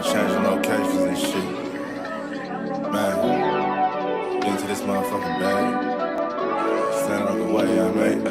I'm changing locations and shit. Man, get into this motherfucking bag. Stand on the way, I made.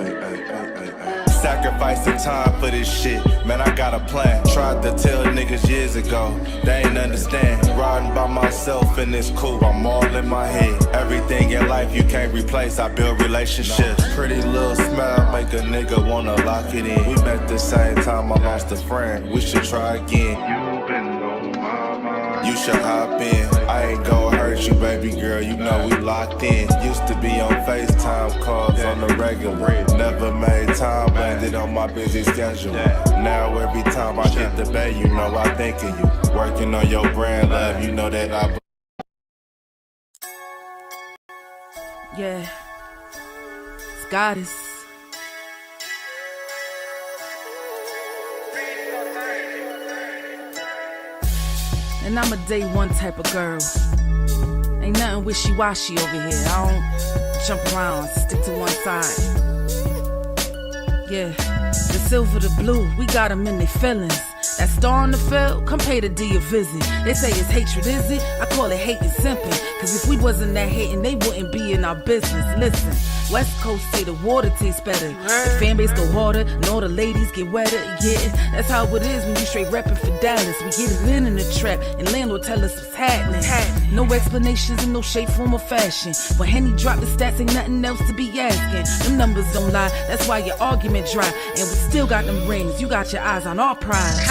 Sacrificing time for this shit. Man, I got a plan. Tried to tell niggas years ago. They ain't understand. Riding by myself and it's cool. I'm all in my head. Everything in life you can't replace. I build relationships. Pretty little smile make a nigga wanna lock it in. We met the same time I lost a friend. We should try again. You been on my mind. You should hop in. I ain't gonna hurt you, baby girl. You know we locked in. Used to be on FaceTime calls on the regular. Never made time, landed on my busy schedule. Now every time I hit the bay, you know I think of you. Working on your brand, love, you know that I. Yeah, it's goddess. And I'm a day one type of girl. Ain't nothing wishy-washy over here. I don't jump around, stick to one side. Yeah, the silver, the blue, we got them in their feelings. That star on the field, come pay the D a visit. They say it's hatred, is it? I call it hate and simping. Cause if we wasn't that hating, they wouldn't be in our business. Listen, West Coast say the water tastes better. The fan base go harder, and all the ladies get wetter. Yeah, that's how it is when you straight reppin' for Dallas. We get it in the trap, and landlord tell us what's happening. No explanations in no shape, form, or fashion. When Henny drop the stats, ain't nothing else to be asking. Them numbers don't lie, that's why your argument dry. And we still got them rings, you got your eyes on our prize.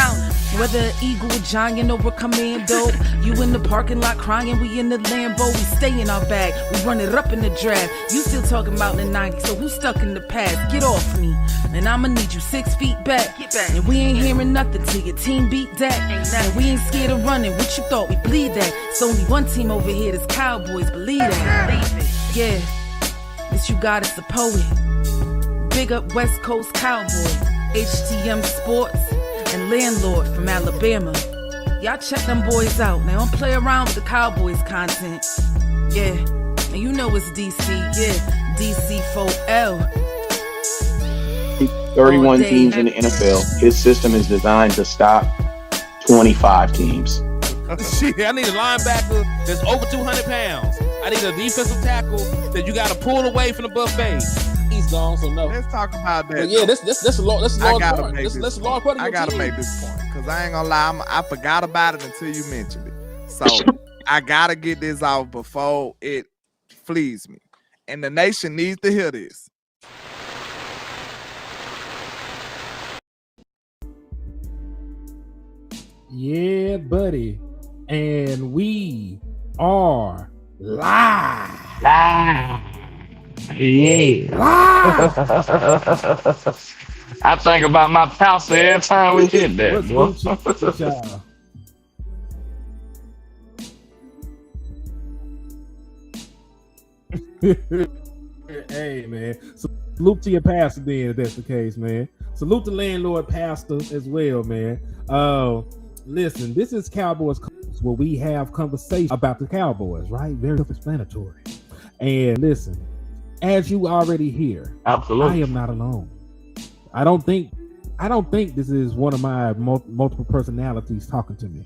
Whether an eagle, a giant, or a commando, you in the parking lot crying, we in the Lambo, we stay in our bag, we run it up in the draft. You still talking about the 90s, so who's stuck in the past? Get off me, and I'ma need you 6 feet back. And we ain't hearing nothing till your team beat that. And we ain't scared of running, what you thought we bleed that? It's only one team over here, that's Cowboys, believe that. Yeah, this you got is the poet. Big up West Coast Cowboy, HTM Sports, and Landlord from Alabama. Y'all check them boys out. Now don't play around with the Cowboys content. Yeah, and you know it's DC. Yeah, DC 4L. 31 teams in the NFL. His system is designed to stop 25 teams. Shit, I need a linebacker that's over 200 pounds. I need a defensive tackle that you got to pull away from the buffet. He's gone, so no. Let's talk about that. But yeah, that's a large part. That's a large part of your I gotta team. make this point because I ain't gonna lie, I forgot about it until you mentioned it. So I gotta get this out before it flees me, and the nation needs to hear this. Yeah, buddy, and we are live. Yeah. I think about my pastor every time we hit that. What's y'all? Hey, man. Salute to your pastor then, if that's the case, man. Salute to landlord pastor as well, man. Listen, this is Cowboys where we have conversation about the Cowboys, right? Very self-explanatory. And listen, as you already hear, absolutely, I am not alone. I don't think this is one of my multiple personalities talking to me.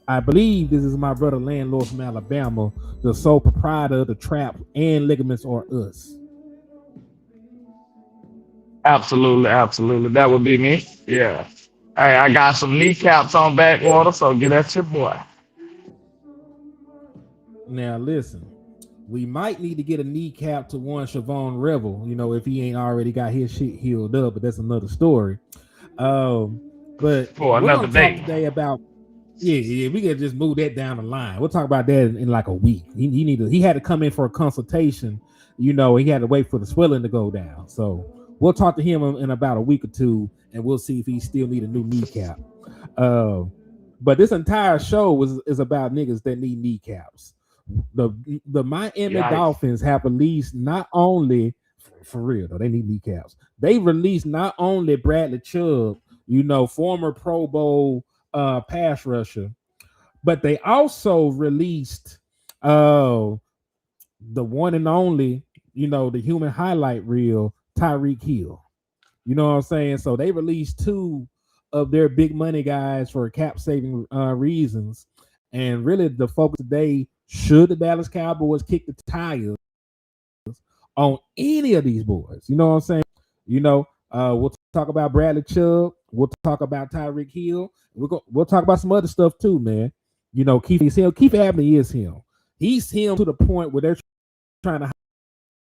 I believe this is my brother landlord from Alabama, the sole proprietor of the Trap and Ligaments or Us. Absolutely. That would be me. Yeah. Hey, I got some kneecaps on backwater, so get at your boy. Now listen, we might need to get a kneecap to one Siobhan Rebel, if he ain't already got his shit healed up, but that's another story. But for another day today about we can just move that down the line. We'll talk about that in like a week. He had to come in for a consultation. He had to wait for the swelling to go down. So we'll talk to him in about a week or two, and we'll see if he still need a new kneecap. But this entire show is about niggas that need kneecaps. The Miami Dolphins have released not only, for real though, they need kneecaps. They released not only Bradley Chubb, former Pro Bowl pass rusher, but they also released the one and only, the human highlight reel, Tyreek Hill. You know what I'm saying? So they released two of their big money guys for cap saving reasons. And really, the focus today, should the Dallas Cowboys kick the tires on any of these boys? You know what I'm saying? We'll talk about Bradley Chubb. We'll talk about Tyreek Hill. We'll talk about some other stuff too, man. Keith is him. Keith Abney is him. He's him to the point where they're trying to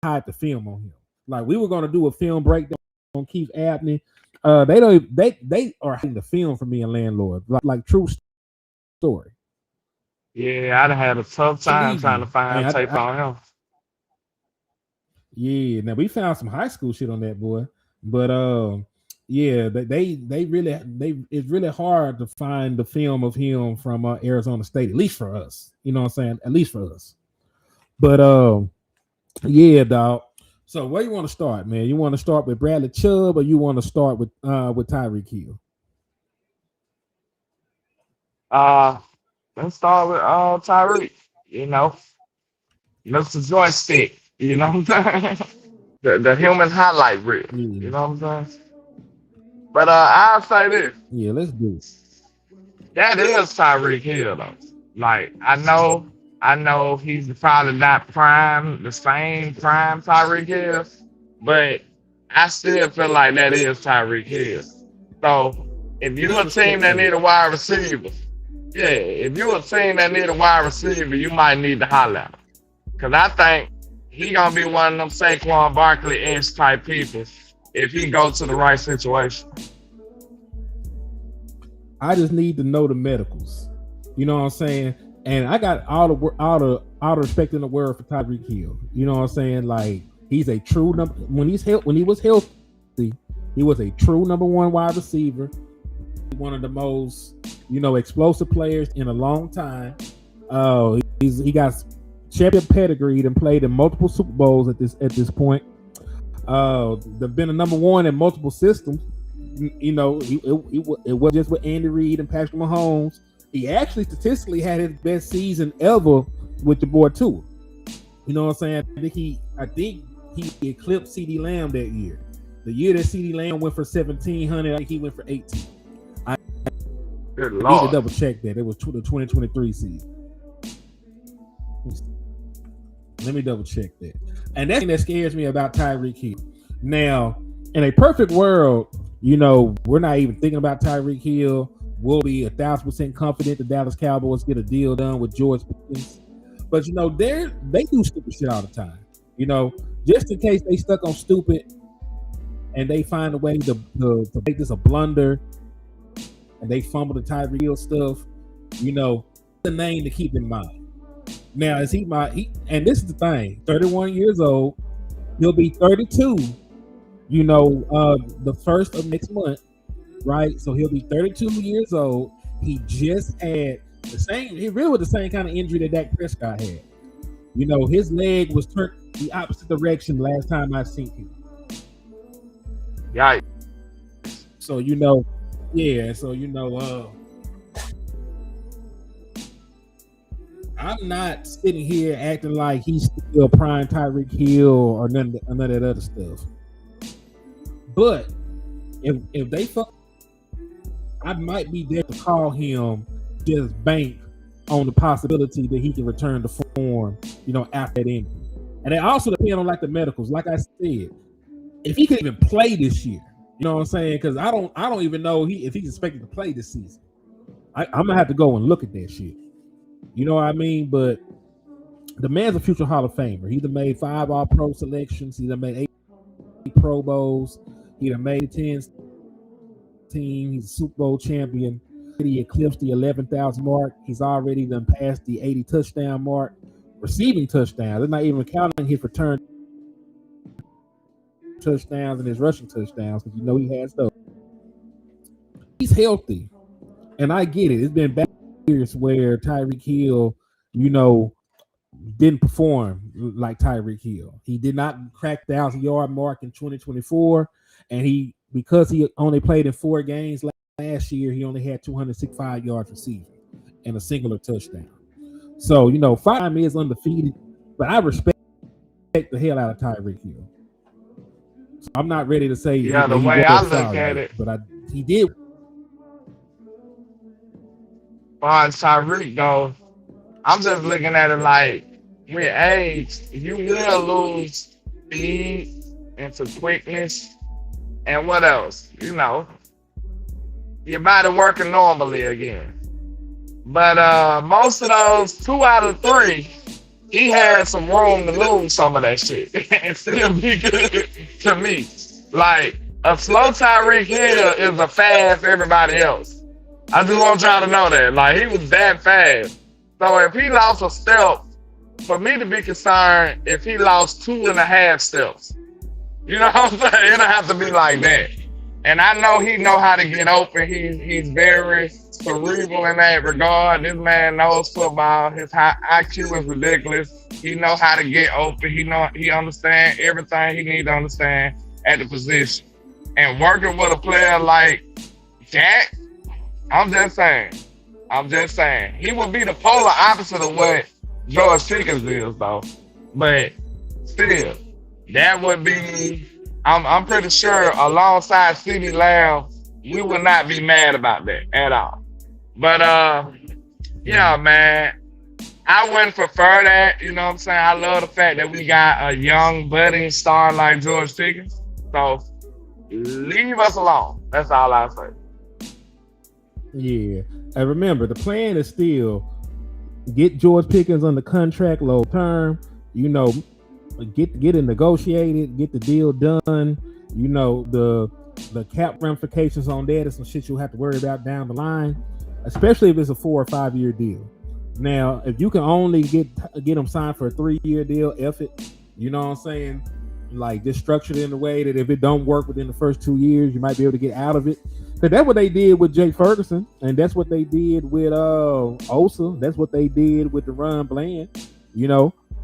hide the film on him. Like, we were going to do a film breakdown on Keith Abney. They are hiding the film from me and Landlord. Like true story. Yeah, I'd have had a tough time trying to find tape on him. Yeah, now we found some high school shit on that boy, but yeah, it's really hard to find the film of him from Arizona State, at least for us. You know what I'm saying? At least for us. But yeah, dog. So where you want to start, man? You want to start with Bradley Chubb, or you want to start with Tyreek Hill? Let's start with Tyreek. Mr. Joystick. You know what I'm saying? The human highlight reel. Yeah. You know what I'm saying? But I'll say this. Yeah, let's do it. That is Tyreek Hill though. Like, I know he's probably not the same prime Tyreek Hill, but I still feel like that is Tyreek Hill. So if you're a team that need a wide receiver, you might need to holler at him. Because I think he gonna be one of them Saquon Barkley-esque type people if he go to the right situation. I just need to know the medicals. You know what I'm saying? And I got all the respect in the world for Tyreek Hill. You know what I'm saying? Like, he's a true number when he was healthy, he was a true number one wide receiver. One of the most, explosive players in a long time. He got champion pedigree and played in multiple Super Bowls at this point. They've been a number one in multiple systems. It wasn't just with Andy Reid and Patrick Mahomes. He actually statistically had his best season ever with the boy Tua. You know what I'm saying? I think he eclipsed CeeDee Lamb that year. The year that CeeDee Lamb went for 1,700, I think he went for 18. I need to double check that. It was the 2023 season. Let me double check that. And that's the thing that scares me about Tyreek Hill. Now, in a perfect world, we're not even thinking about Tyreek Hill. We'll be 1,000% confident the Dallas Cowboys get a deal done with George Pickens. But they do stupid shit all the time. Just in case they stuck on stupid and they find a way to make this a blunder and they fumble the Tyreek Hill stuff, the name to keep in mind. Now, is and this is the thing, 31 years old, he'll be 32, the first of next month, right? So he'll be 32 years old. He just had he really was the same kind of injury that Dak Prescott had. His leg was turned the opposite direction last time I seen him. Yikes. So, I'm not sitting here acting like he's still prime Tyreek Hill or none of that other stuff. But if they fuck, I might be there to call him, just bank on the possibility that he can return to form, after that injury. And it also depends on the medicals. Like I said, if he can even play this year, you know what I'm saying? Because I don't even know if he's expected to play this season. I'm gonna have to go and look at that shit. You know what I mean? But the man's a future Hall of Famer. He done made 5 All-Pro selections. He done made 8 Pro Bowls. He done made 10 team. He's a Super Bowl champion. He eclipsed the 11,000 mark. He's already done passed the 80 touchdown mark. Receiving touchdowns. They're not even counting his return touchdowns and his rushing touchdowns, because he has those. He's healthy. And I get it. It's been bad years where Tyreek Hill, didn't perform like Tyreek Hill. He did not crack the 1,000-yard mark in 2024, and because he only played in 4 games last year, he only had 265 yards receiving and a singular touchdown. So 5 is undefeated, but I respect the hell out of Tyreek Hill. So I'm not ready to say the way I look at it, but he did. far as Tyreek go, I'm just looking at it like with age, you will lose speed into quickness and what else? Your body working normally again. But most of those 2 out of 3, he had some room to lose some of that shit and still be good to me. Like a slow Tyreek Hill is a fast everybody else. I just want y'all to know that. Like he was that fast. So if he lost a step, for me to be concerned, if he lost 2.5 steps, you know what I'm saying? It'll have to be like that. And I know he know how to get open. He's very cerebral in that regard. This man knows football. His IQ is ridiculous. He know how to get open. He understand everything he need to understand at the position. And working with a player like Jack, I'm just saying. He would be the polar opposite of what George Pickens is, though. But still, that would be. I'm pretty sure alongside CeeDee Lamb, we would not be mad about that at all. But yeah, man, I wouldn't prefer that. You know what I'm saying? I love the fact that we got a young budding star like George Pickens. So leave us alone. That's all I say. Yeah. And remember, the plan is still get George Pickens on the contract low term, get it negotiated, get the deal done. The cap ramifications on that is some shit you'll have to worry about down the line, especially if it's a 4 or 5 year deal. Now, if you can only get them signed for a 3-year deal, F it. You know what I'm saying? Like just structured in a way that if it don't work within the first 2 years, you might be able to get out of it. Because that's what they did with Jake Ferguson, and that's what they did with Osa. That's what they did with DaRon Bland.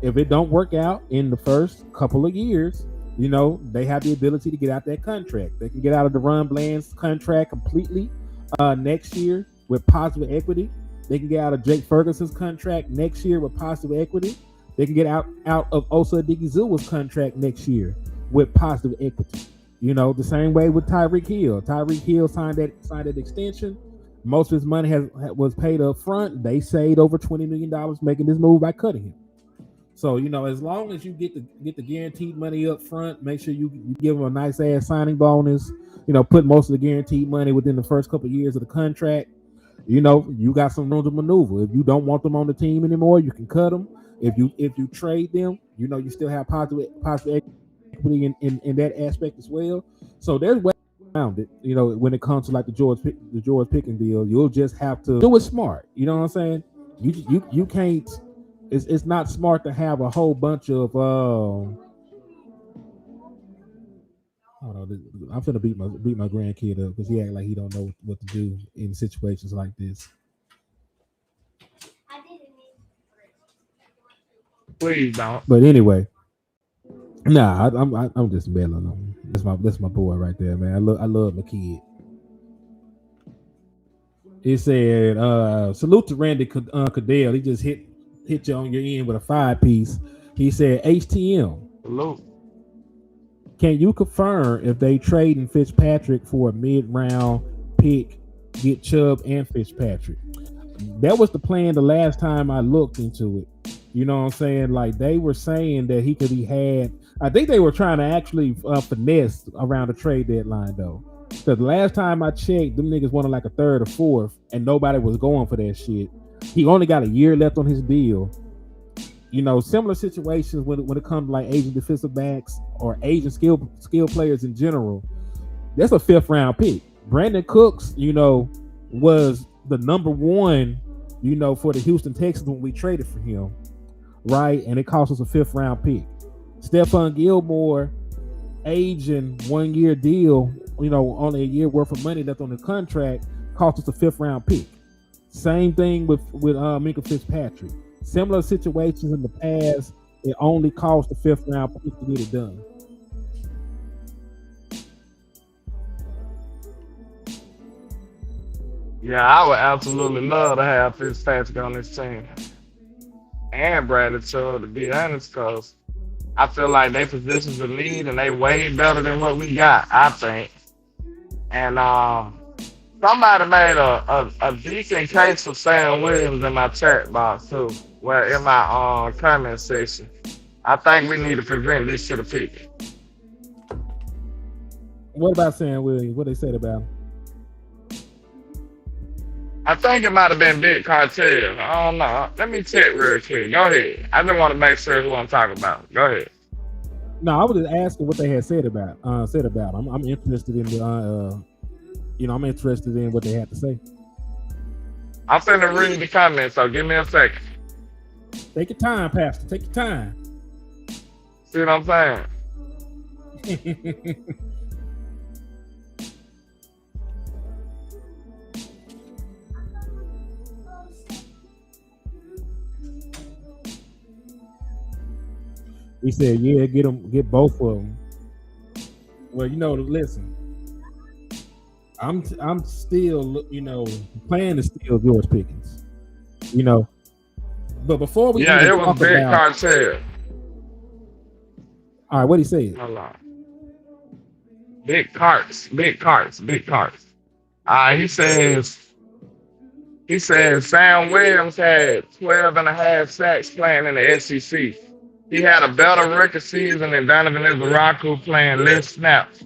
If it don't work out in the first couple of years, they have the ability to get out that contract. They can get out of DaRon Bland's contract completely next year with positive equity. They can get out of Jake Ferguson's contract next year with positive equity. They can get out of Osa Odighizuwa's contract next year with positive equity. The same way with Tyreek Hill. Tyreek Hill signed that extension. Most of his money was paid up front. They saved over $20 million making this move by cutting him. So, as long as you get the guaranteed money up front, make sure you give him a nice ass signing bonus, put most of the guaranteed money within the first couple of years of the contract. You got some room to maneuver. If you don't want them on the team anymore, you can cut them. If you trade them, you still have positive equity in that aspect as well. So there's ways around it. When it comes to like the George Pickens deal, you'll just have to do it smart. You know what I'm saying? You can't. It's not smart to have a whole bunch of. Hold on, I'm finna beat my grandkid up because he act like he don't know what to do in situations like this. Please don't. But anyway, nah, I'm just meddling on him. That's my boy right there, man. I love my kid. He said, salute to Randy Cadell. He just hit you on your end with a 5-piece. He said, HTM. Salute. Can you confirm if they trading Fitzpatrick for a mid-round pick, get Chubb and Fitzpatrick? That was the plan the last time I looked into it. You know what I'm saying? Like they were saying that he could be had. I think they were trying to actually finesse around the trade deadline though. Because the last time I checked, them niggas wanted like a 3rd or 4th, and nobody was going for that shit. He only got a year left on his deal. Similar situations when it comes to like Asian defensive backs or Asian skill players in general. That's a 5th round pick. Brandon Cooks, was the number 1, for the Houston Texans when we traded for him, right? And it cost us a 5th round pick. Stephon Gilmore, Asian 1-year deal, only a year worth of money left on the contract, cost us a 5th round pick. Same thing with Minkah Fitzpatrick. Similar situations in the past, it only cost a 5th round pick to get it done. Yeah, I would absolutely love to have Fitzpatrick on this team. And Bradley Chubb, to be honest, because I feel like they positions the lead and they way better than what we got, I think. And Somebody made a decent case for Sam Williams in my chat box too. Well, in my comment section. I think we need to present this to the people. What about Sam Williams? What they said about him? I think it might have been Big Cartel. I don't know. Let me check real quick. Go ahead. I just want to make sure who I'm talking about. Go ahead. No, I was just asking what they had said about him. I'm interested in the I'm interested in what they had to say. I'm finna read the comments, so give me a second. Take your time, Pastor. Take your time. See what I'm saying? He said, "Yeah, get both of them." Well, listen. I'm still, plan is still George Pickens, But before we it was talk Big about, Cartel. all right, what he said? Hold on. Big carts. He says Sam Williams had 12 and a half sacks playing in the SEC. He had a better rookie season than Donovan Izaraku playing less snaps.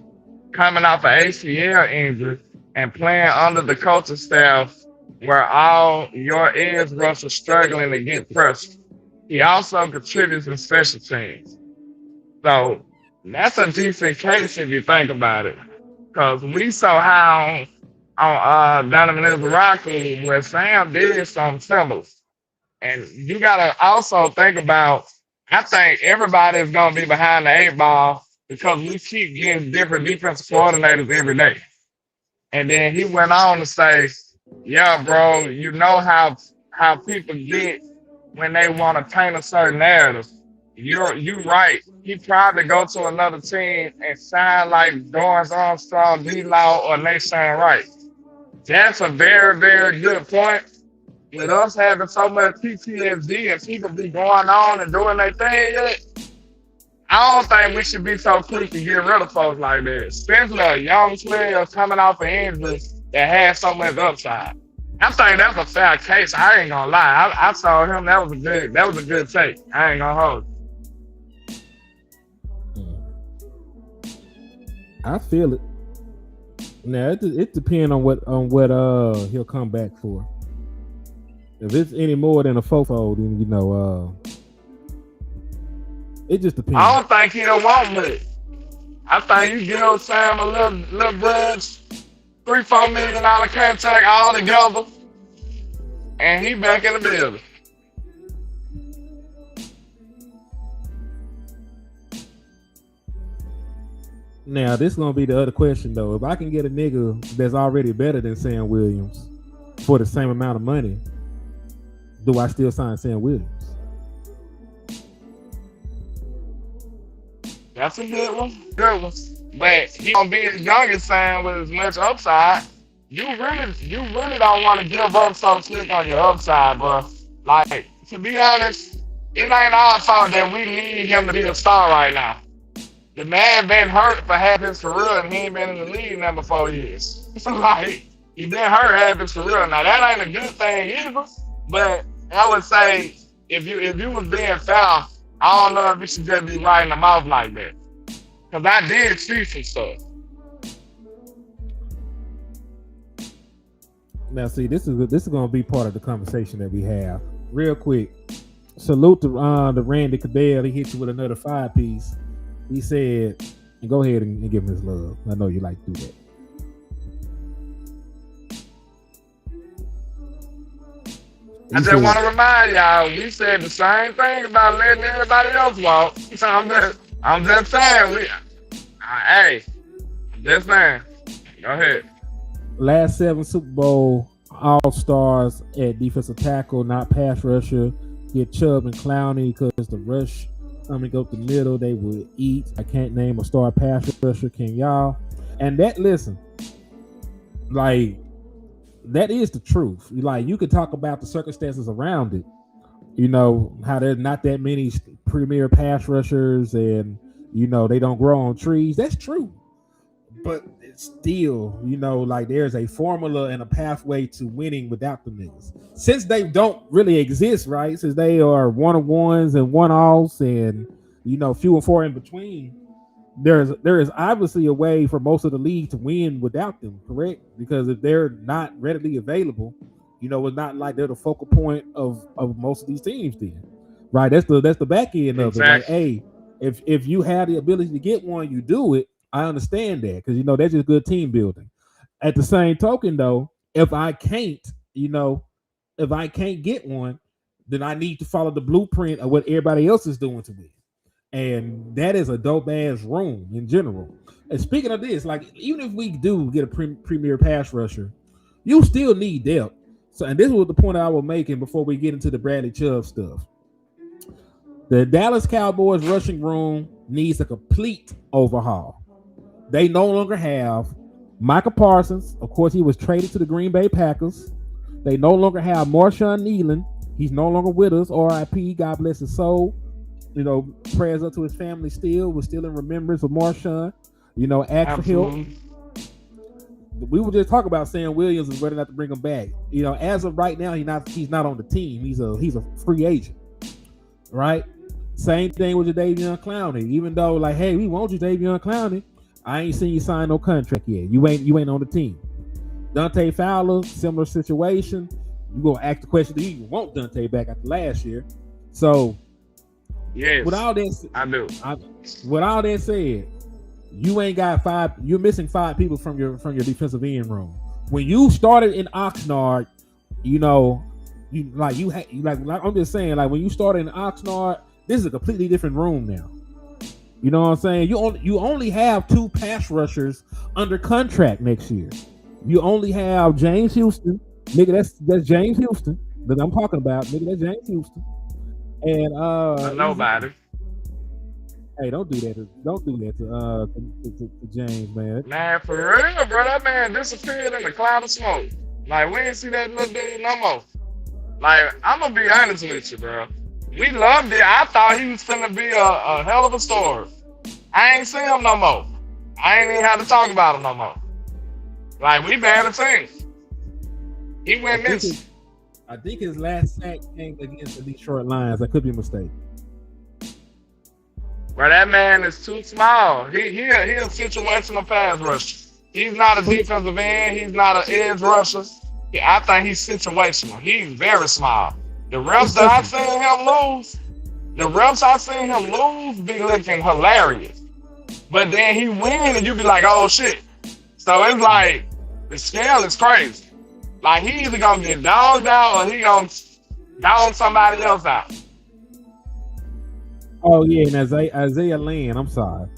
Coming off an ACL injury and playing under the coaching staff where all your edge rushers struggling to get pressure. He also contributes in special teams. So that's a decent case if you think about it. Because we saw how on Donovan Izaraku where Sam did some symbols. And you got to also think about, I think everybody is going to be behind the 8 ball because we keep getting different defensive coordinators every day. And then he went on to say, yeah, bro, you know how people get when they want to paint a certain narrative. You're right. He probably go to another team and sign like Dorrance Armstrong, D-Law, or Nation Wright. That's a very, very good point. With us having so much PTSD and people be going on and doing their thing, I don't think we should be so quick to get rid of folks like that. Especially a young player coming off an injury that has so much upside. I think that's a fair case. I ain't gonna lie. I saw him. That was a good take. I ain't gonna hold it. I feel it. Now it depends on what he'll come back for. If it's any more than a fofo, then it just depends. I don't think he don't want much. I think you give Sam a little bridge, $3-4 million contract all together, and he back in the building. Now this is gonna be the other question though. If I can get a nigga that's already better than Sam Williams for the same amount of money, do I still sign Sam Williams? That's a good one. But he gonna be as young as Sam with as much upside. You really don't want to give up so quick on your upside, bro. Like, to be honest, it ain't our fault that we need him to be a star right now. The man been hurt for half his career and he ain't been in the league now for 4 years. So like, he been hurt half his career. Now that ain't a good thing either. But I would say if you was being foul, I don't know if you should just be writing them off like that. Cause I did see some stuff. Now, see, this is going to be part of the conversation that we have. Real quick, salute to Randy Cadell. He hit you with another 5-piece. He said, and go ahead and give him his love. I know you like to do that. I just want to remind y'all, we said the same thing about letting everybody else walk. So I'm just saying, hey, just saying. Go ahead. Last 7 Super Bowl All-Stars at defensive tackle, not pass rusher. Get Chubb and Clowney because the rush coming up the middle, they would eat. I can't name a star pass rusher. Can y'all? And that, listen, like, that is the truth. Like, you could talk about the circumstances around it. You know, how there's not that many premier pass rushers and, you know, they don't grow on trees. That's true. But still, like there's a formula and a pathway to winning without the niggas. Since they don't really exist, right? Since they are one-on-ones and one-offs and few and far in between, there is obviously a way for most of the league to win without them, correct? Because if they're not readily available, it's not like they're the focal point of most of these teams then. Right? That's the back end of it. Like, hey, if you have the ability to get one, you do it. I understand that because that's just good team building. At the same token, though, if I can't get one, then I need to follow the blueprint of what everybody else is doing to win. And that is a dope ass room in general. And speaking of this, like even if we do get a premier pass rusher, you still need depth. So, and this was the point I was making before we get into the Bradley Chubb stuff. The Dallas Cowboys rushing room needs a complete overhaul. They no longer have Micah Parsons. Of course, he was traded to the Green Bay Packers. They no longer have Marshawn Nealon. He's no longer with us. R.I.P. God bless his soul. Prayers up to his family still. We're still in remembrance of Marshawn. Ask for help. We were just talking about Sam Williams and whether or not to bring him back. As of right now, he's not on the team. He's a free agent. Right? Same thing with Jadeveon Clowney. Even though, like, hey, we want you, Jadeveon Clowney. I ain't seen you sign no contract yet. You ain't on the team. Dante Fowler, similar situation. You gonna ask the question, do you even want Dante back after last year? So, yes, with all that, I do. With all that said, you ain't got five. You're missing 5 people from your defensive end room. When you started in Oxnard, I'm just saying, like when you started in Oxnard, this is a completely different room now. You know what I'm saying? You only have 2 pass rushers under contract next year. You only have James Houston, nigga. That's James Houston that I'm talking about, nigga. That's James Houston. And nobody. Hey, don't do that. Don't do that to James, man. Man, for real, bro. That man disappeared in a cloud of smoke. Like we ain't see that little dude no more. Like I'm gonna be honest with you, bro. We loved it. I thought he was finna be a hell of a story. I ain't seen him no more. I ain't even have to talk about him no more. Like we bad as things. He went missing. I think his last sack came against the Detroit Lions. I could be mistaken. Bro, that man is too small. He a situational pass rusher. He's not a defensive end. He's not an edge rusher. I think he's situational. He's very small. The reps that I seen him lose be looking hilarious. But then he win and you be like, oh shit. So it's like the scale is crazy. Like he either gonna get dogged out or he gonna dog somebody else out. Oh yeah, and Isaiah Land, I'm sorry.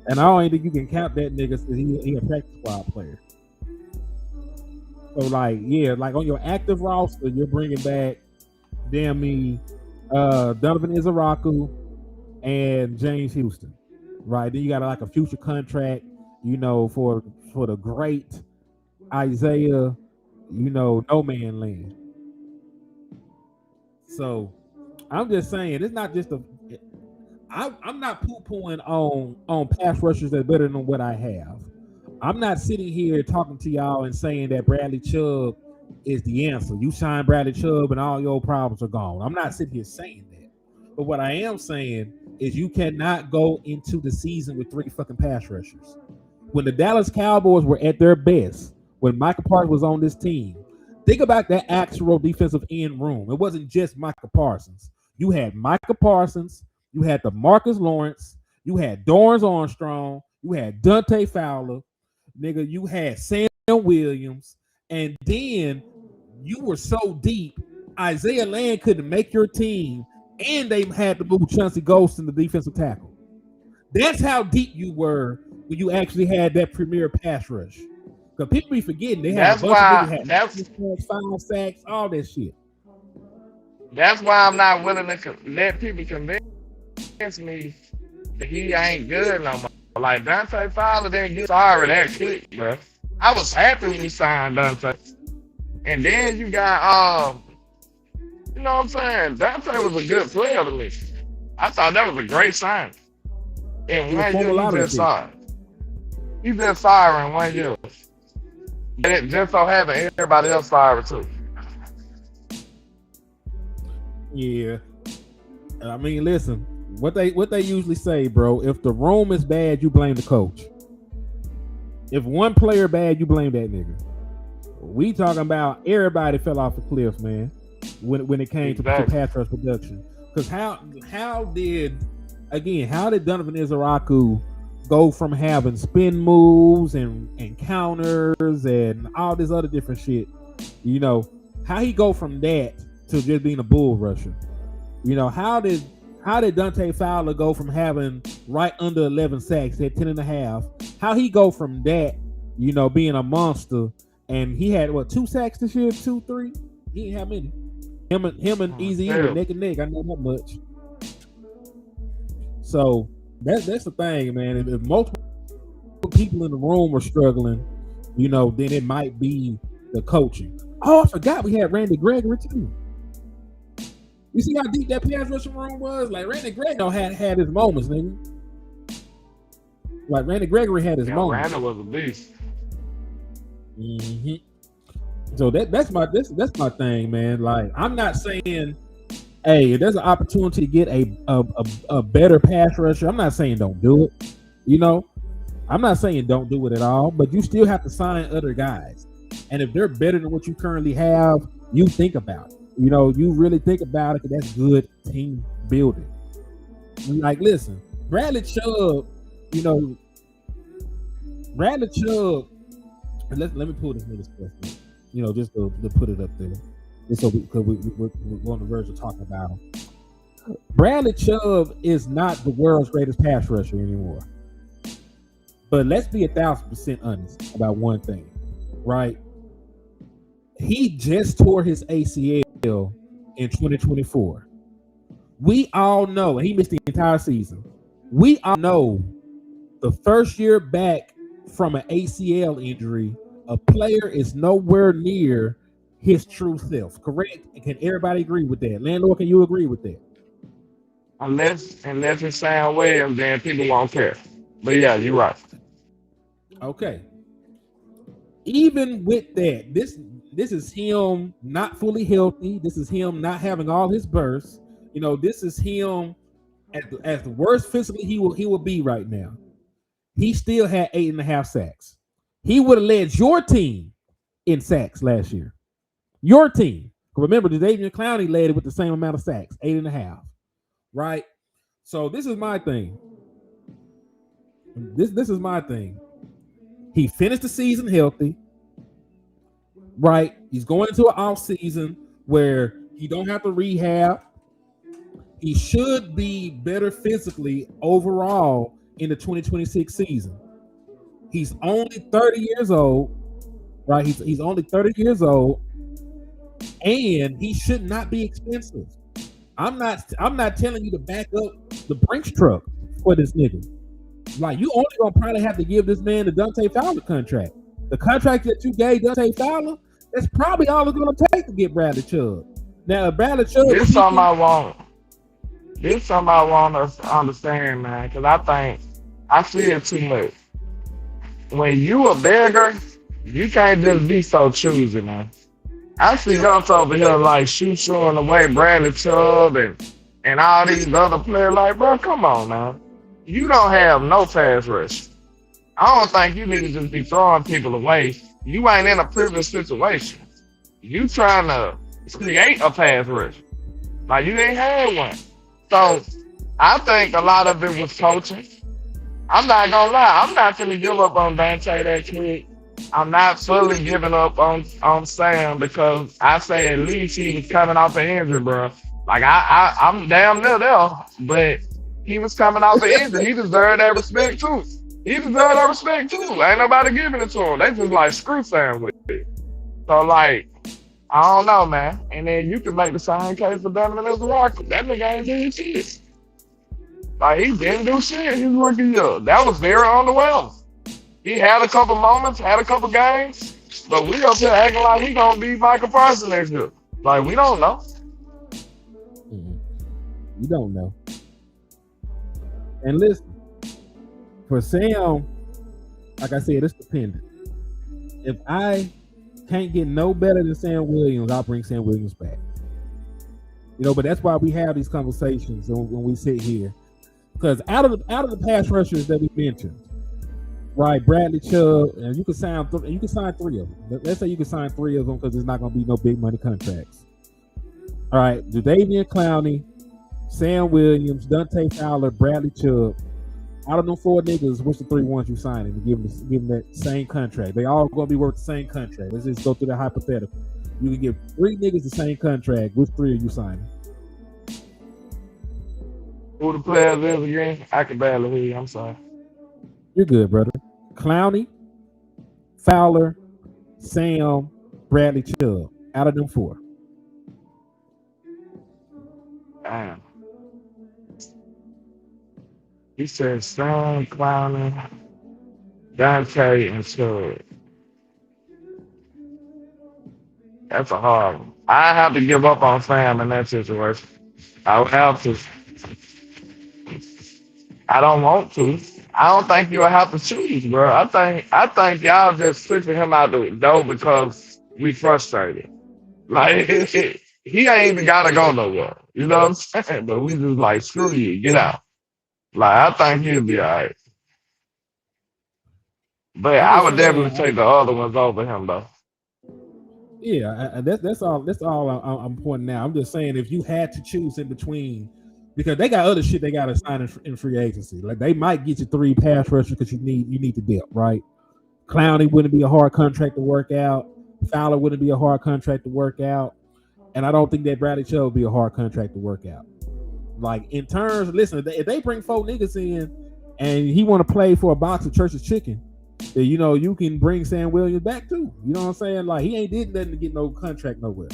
And I don't think you can count that nigga because he a practice squad player. So like, yeah, like on your active roster, you're bringing back Donovan Izaraku and James Houston, right? Then you got like a future contract, for the great Isaiah, no man land. So I'm just saying, it's not just I'm not poo-pooing on pass rushers that are better than what I have. I'm not sitting here talking to y'all and saying that Bradley Chubb is the answer. You sign Bradley Chubb and all your problems are gone. I'm not sitting here saying that. But what I am saying is you cannot go into the season with 3 fucking pass rushers. When the Dallas Cowboys were at their best, when Micah Parsons was on this team, think about that actual defensive end room. It wasn't just Micah Parsons. You had Micah Parsons, you had DeMarcus Lawrence, you had Dorrance Armstrong, you had Dante Fowler, nigga, you had Sam Williams, and then you were so deep, Isaiah Land couldn't make your team, and they had to move Chauncey Ghost in the defensive tackle. That's how deep you were when you actually had that premier pass rush. Because people be forgetting they had a bunch of niggas had 5 sacks, all that shit. That's why I'm not willing to let people convince me that he ain't good no more. Like Dante Fowler didn't get sorry that quick, bro. I was happy when he signed Dante. And then you got you know what I'm saying? Dante was a good player to me. I thought that was a great sign. And when you just saw it. He just firing 1 year. And it just so happened everybody else fired too. Yeah. I mean, listen, what they usually say, bro, if the room is bad, you blame the coach. If one player bad, you blame that nigga. We talking about everybody fell off the cliff, man, when it came to pass rush production. Because how did Donovan Izaraku go from having spin moves and counters and all this other different shit? You know, how he go from that to just being a bull rusher? You know, how did Dante Fowler go from having right under 11 sacks at 10.5? How he go from that, you know, being a monster, and he had 2 sacks this year, 2, 3? He didn't have many. Him and Easy were neck and neck. I know that much. So that's the thing, man. If multiple people in the room are struggling, you know, then it might be the coaching. Oh, I forgot we had Randy Gregory too. You see how deep that pass rushing room was? Like Randy Gregory had his moments, nigga. Like Randy Gregory had his moments. Randy was a beast. Mm-hmm. So that's my thing, man. Like, I'm not saying, hey, if there's an opportunity to get a better pass rusher, I'm not saying don't do it. You know, I'm not saying don't do it at all, but you still have to sign other guys. And if they're better than what you currently have, you think about it. You know, you really think about it, because that's good team building. Like, listen, Bradley Chubb, you know, let me pull this nigga's stuff, you know, just to put it up there. Just so because we're on the verge of talking about him. Bradley Chubb is not the world's greatest pass rusher anymore. But let's be 1,000% honest about one thing, right? He just tore his ACL in 2024. We all know, and he missed the entire season. We all know the first year back from an ACL injury, a player is nowhere near his true self. Correct? Can everybody agree with that? Landlord, can you agree with that? Unless it's Sam Williams, then people won't care. But yeah, you're right. Okay. Even with that, this is him not fully healthy. This is him not having all his bursts. You know, this is him at the worst physically he will be right now. He still had 8.5 sacks. He would have led your team in sacks last year. Your team. Remember, the David Clowney led it with the same amount of sacks, 8.5. Right? So this is my thing. This is my thing. He finished the season healthy. Right? He's going into an off season where he don't have to rehab. He should be better physically overall in the 2026 season. He's only 30 years old, right? He's only 30 years old, and he should not be expensive. I'm not telling you to back up the Brinks truck for this nigga. Like, you only gonna probably have to give this man the Dante Fowler contract. The contract that you gave Dante Fowler, that's probably all it's gonna take to get Bradley Chubb. Now, Bradley Chubb. This is something I want to understand, man, because I see it too much. When you a beggar, you can't just be so choosy, man. I see us over here like shooing away Bradley Chubb and all these other players. Like, bro, come on, man. You don't have no pass rush. I don't think you need to just be throwing people away. You ain't in a privileged situation. You trying to create a pass rush. Like, you ain't had one. So I think a lot of it was coaching. I'm not gonna lie, I'm not gonna give up on Dante that quick. I'm not fully giving up on Sam, because I say at least he was coming off an injury, bro. Like, I'm damn near there, but he was coming off an injury. He deserved that respect too. Ain't nobody giving it to him. They just like, screw Sam with it. So, like, I don't know, man. And then you can make the same case for Donovan Izaraku. That nigga ain't doing shit. Like, he didn't do shit his rookie year. That was very underwhelming. He had a couple moments, had a couple games, but we up here acting like he gonna be Michael Parsons next year. Like, we don't know. You don't know. And listen, for Sam, like I said, it's dependent. If I can't get no better than Sam Williams, I'll bring Sam Williams back. But that's why we have these conversations when we sit here. Because out of the pass rushers that we mentioned, right, Bradley Chubb, and you can sign 3 of them. Let's say you can sign 3 of them because there's not going to be no big money contracts. All right, Jadeveon Clowney, Sam Williams, Dante Fowler, Bradley Chubb. Out of them 4 niggas, which the 3 ones you signing to give them that same contract? They all going to be worth the same contract. Let's just go through the hypothetical. You can give 3 niggas the same contract. Which 3 are you signing? Who the players is again? I can barely hear you. I'm sorry. You're good, brother. Clowney, Fowler, Sam, Bradley Chubb. Out of them 4. Damn. He said Sam, Clowney, Dante, and Chubb. That's a hard one. I have to give up on Sam in that situation. I would have to. I don't want to. I don't think you'll have to choose, bro. I think y'all just pushing him out the door because we frustrated. Like he ain't even gotta go nowhere. You know what I'm saying? But we just like screw you, get out. Like I think he'll be all right. But I would definitely take the other ones over him though. Yeah, that's all. That's all I'm pointing out. I'm just saying if you had to choose in between. Because they got other shit they got to sign in free agency. Like they might get you 3 pass rushers because you need the depth, right? Clowney wouldn't be a hard contract to work out. Fowler wouldn't be a hard contract to work out. And I don't think that Bradley Chubb would be a hard contract to work out. Like in terms, listen, if they bring 4 niggas in and he want to play for a box of Church's chicken, then you can bring Sam Williams back too. You know what I'm saying? Like he ain't did nothing to get no contract nowhere.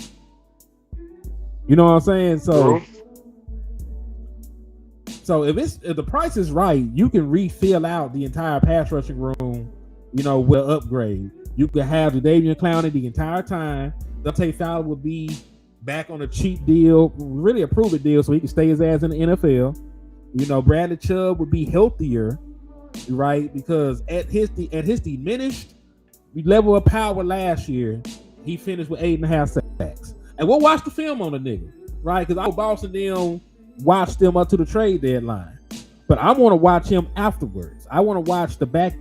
You know what I'm saying? So if the price is right, you can refill out the entire pass rushing room, with an upgrade. You could have Jadeveon Clowney the entire time. Dante Fowler would be back on a cheap deal, really a prove-it deal, so he can stay his ass in the NFL. Bradley Chubb would be healthier, right? Because at his diminished level of power last year, he finished with 8.5 sacks. And we'll watch the film on the nigga, right? Because our boss and them watch them up to the trade deadline, but I want to watch him afterwards. I want to watch the back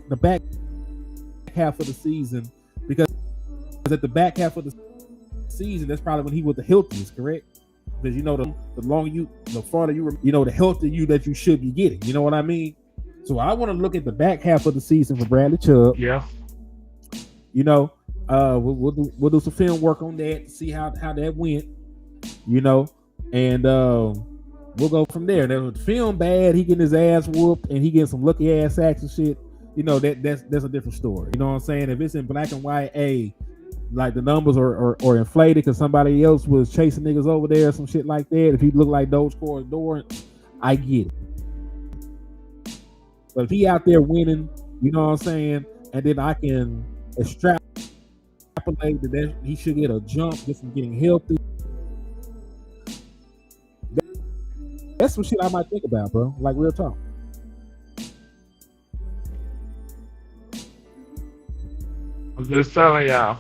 half of the season because at the back half of the season, that's probably when he was the healthiest, correct? Because the farther you, the healthier you that you should be getting. You know what I mean? So I want to look at the back half of the season for Bradley Chubb. Yeah. We'll do some film work on that to see how that went. And we'll go from there. Now, if the film bad, he getting his ass whooped and he getting some lucky ass sacks and shit. That's a different story. You know what I'm saying? If it's in black and white, like the numbers are inflated because somebody else was chasing niggas over there or some shit like that. If he look like Dogecoin Dorrance, I get it. But if he out there winning, you know what I'm saying, and then I can extrapolate that he should get a jump just from getting healthy. That's some shit I might think about, bro. Like real talk. I'm just telling y'all,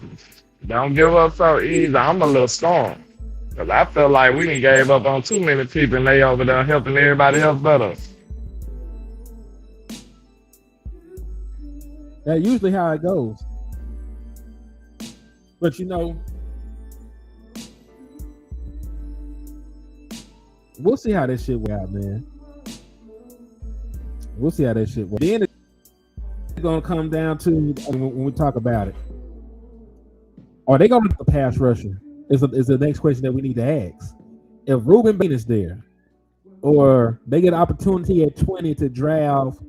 don't give up so easy. I'm a little storm. Because I feel like we done gave up on too many people and they over there helping everybody else but us. That's usually how it goes. But we'll see how this shit works out, man. We'll see how that shit works. Then it's gonna come down to when we talk about it. Are they gonna get the pass rusher? Is the next question that we need to ask. If Ruben Bain is there, or they get an opportunity at 20 to draft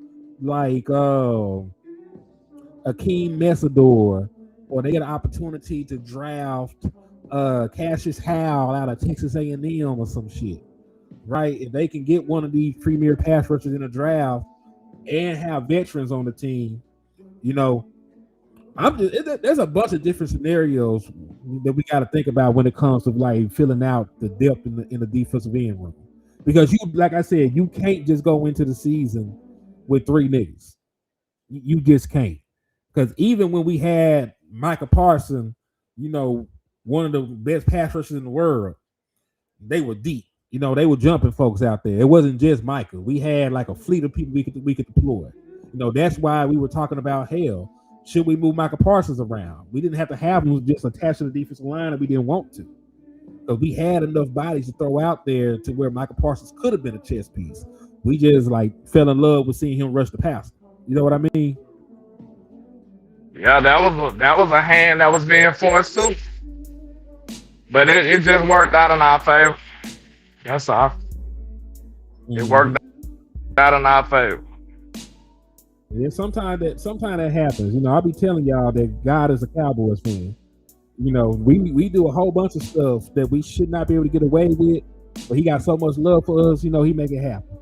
like Akeem Messador, or they get an opportunity to draft Cassius Howell out of Texas A&M or some shit. Right, if they can get one of these premier pass rushers in a draft and have veterans on the team, there's a bunch of different scenarios that we got to think about when it comes to like filling out the depth in the defensive end room. Because like I said, you can't just go into the season with 3 niggas. You just can't. Because even when we had Micah Parsons, you know, one of the best pass rushers in the world, they were deep. You know, they were jumping folks out there. It wasn't just Micah. We had like a fleet of people we could deploy. You know, that's why we were talking about, hell, should we move Micah Parsons around? We didn't have to have him just attached to the defensive line if we didn't want to. Because we had enough bodies to throw out there to where Micah Parsons could have been a chess piece. We just like fell in love with seeing him rush the passer. You know what I mean? Yeah, that was a hand that was being forced too. But it just worked out in our favor. That's all. It worked out in our favor. Yeah, sometimes that happens. You know, I'll be telling y'all that God is a Cowboys fan. You know, we do a whole bunch of stuff that we should not be able to get away with, but he got so much love for us, you know, he make it happen.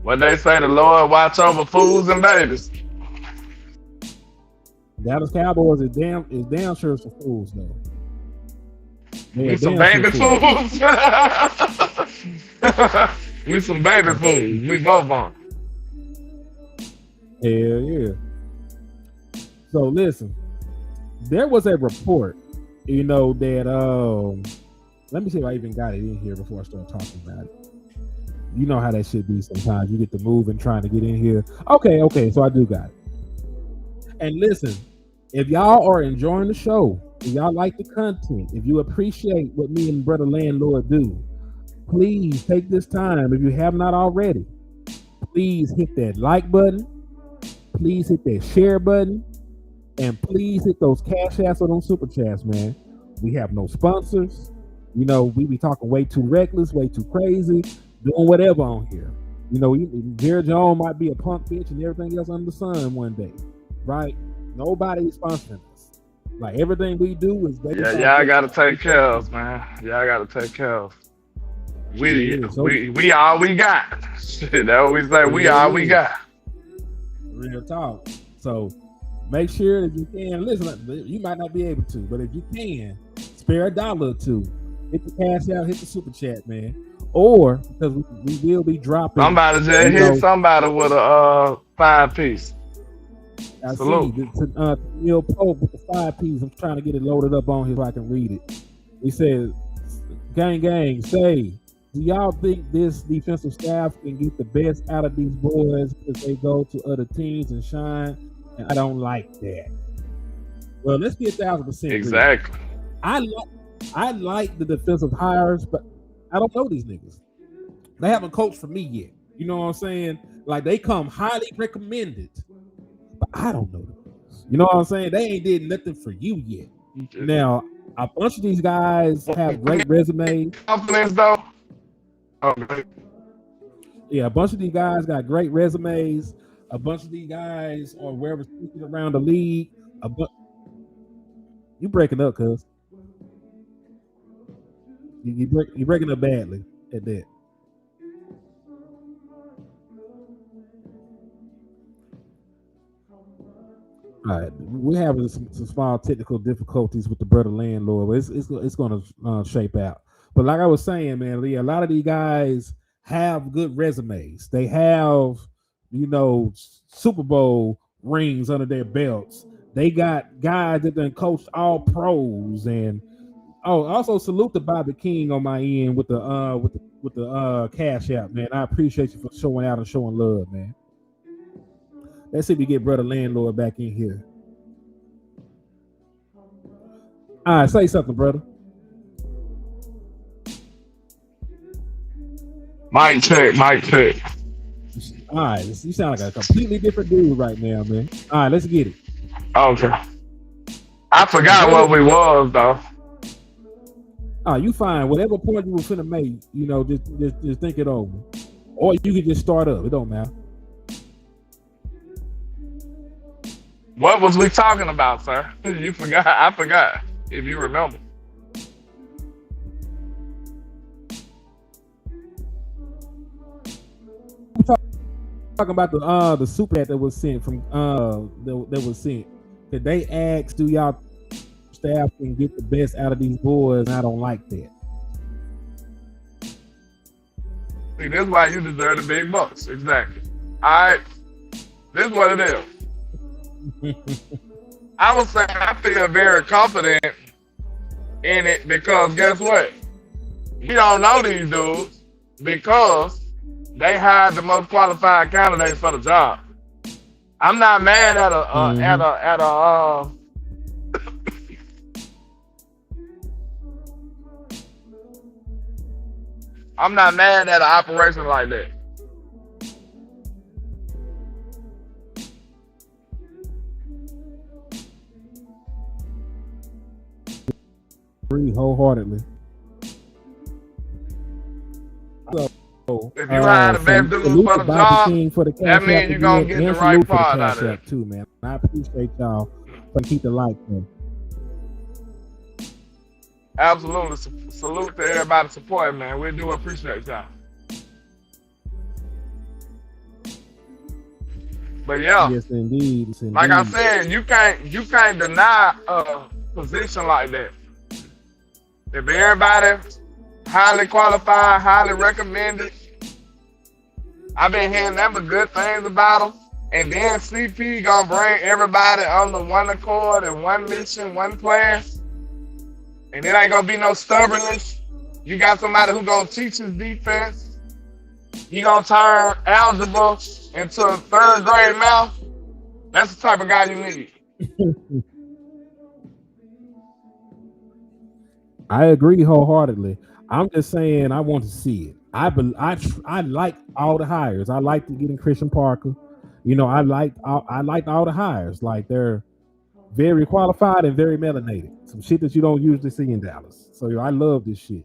What they say, the Lord watch over fools and babies. Dallas Cowboys is damn sure some fools though. We some baby fools. We some baby fools. We both on. Hell yeah. So listen, there was a report, you know, that let me see if I even got it in here before I start talking about it. You know how that should be sometimes. You get to move and trying to get in here. Okay, so I do got it. And listen, if y'all are enjoying the show, if y'all like the content, if you appreciate what me and Brother Landlord do, please take this time, if you have not already, please hit that like button, please hit that share button, and please hit those cash apps or those super chats, man. We have no sponsors. You know, we be talking way too reckless, way too crazy, doing whatever on here. You know, Jerry Jones might be a punk bitch and everything else under the sun one day, right? Nobody is sponsoring us. Like, everything we do is... Yeah, y'all got to take care of, man. Y'all got to take care of. We all we got. Shit, that what we say. We all we got. Real talk. So make sure that you can listen. You might not be able to, but if you can, spare $1 or $2. Hit the cash out, hit the super chat, man. Or because we will be dropping. Somebody just hit somebody with a 5-piece. I Salute. see Neil Pope with the 5-piece. I'm trying to get it loaded up on here so I can read it. He says, gang, say, do y'all think this defensive staff can get the best out of these boys because they go to other teams and shine? And I don't like that. Well, let's be 1,000%. Exactly. I like the defensive hires, but I don't know these niggas. They haven't coached for me yet. You know what I'm saying? Like, they come highly recommended, but I don't know them. You know what I'm saying? They ain't did nothing for you yet. Now, a bunch of these guys have great resumes. Confidence, though. Okay. Yeah, a bunch of these guys got great resumes. A bunch of these guys are well respected around the league. You breaking up, cuz. You're breaking up badly at that. All right, we're having some small technical difficulties with the Brother Landlord, but it's going to shape out. But like I was saying, man, Lee, a lot of these guys have good resumes. They have, you know, Super Bowl rings under their belts. They got guys that done coached all pros, and also salute to Bobby King on my end with the cash out, man. I appreciate you for showing out and showing love, man. Let's see if we get Brother Landlord back in here. All right, say something, brother. Mic check. All right, you sound like a completely different dude right now, man. All right, let's get it. Okay. I forgot what we was, though. You fine. Whatever point you were finna make, you know, just think it over. Or you can just start up. It don't matter. What was we talking about, sir? You forgot. I forgot. If you remember. Talking about the super chat that was sent from that was sent. Did they ask, do y'all staff can get the best out of these boys? And I don't like that. See, that's why you deserve the big bucks. Exactly. All right. This is what it is. I would say I feel very confident in it because guess what? You don't know these dudes because they hired the most qualified candidates for the job. I'm not mad at I'm not mad at an operation like that. Agree wholeheartedly. So, If you hire the best dude salute for to the Bobby job, King for the Cash that means App you're gonna again, get the and right salute for the part out Cash of App it. too, man. I appreciate y'all for keep the light man. Absolutely. Salute to everybody supporting, man. We do appreciate y'all. But yeah, Yes, indeed. Yes, like I indeed. said, you can't deny a position like that. If everybody highly qualified, highly recommended, I've been hearing nothing but good things about them. And then CP gonna bring everybody under one accord and one mission, one plan. And it ain't gonna be no stubbornness. You got somebody who gonna teach his defense. He gonna turn algebra into a third grade math. That's the type of guy you need. I agree wholeheartedly. I'm just saying I want to see it. I like all the hires. I like to get in Christian Parker. You know, I like all the hires. Like they're very qualified and very melanated. Some shit that you don't usually see in Dallas. So I love this shit.